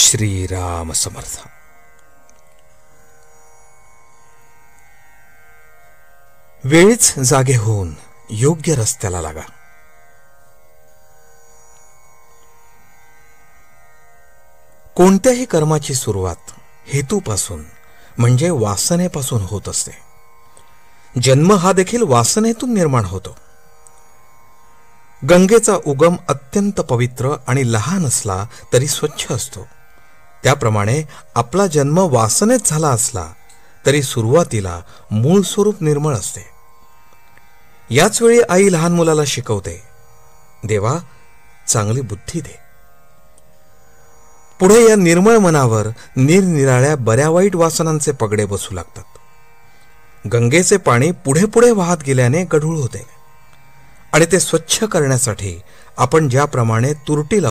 श्रीराम समर्थ. वेळीच जागे होऊन योग्य रस्त्याला लागा. कोणत्याही कर्माची सुरुवात हेतूपासून म्हणजे वासनेपासून होत असते. जन्म हा देखील वासनेतून निर्माण होतो. गंगेचा उगम अत्यंत पवित्र आणि लहान असला तरी स्वच्छ असतो. त्याप्रमाणे आपला जन्म वासनेत झाला असला तरी सुरुवातीला मूळ स्वरूप निर्मळ असते. याच वेळी आई लहान मुलाला शिकवते, देवा चांगली बुद्धी दे. पुढे या निर्मळ मनावर निरनिराळ्या बऱ्या वाईट वासनांचे पगडे बसू लागतात. गंगेचे पाणी पुढे पुढे वाहत गेल्याने गढूळ होते आणि ते स्वच्छ करण्यासाठी आपण ज्याप्रमाणे तुरटी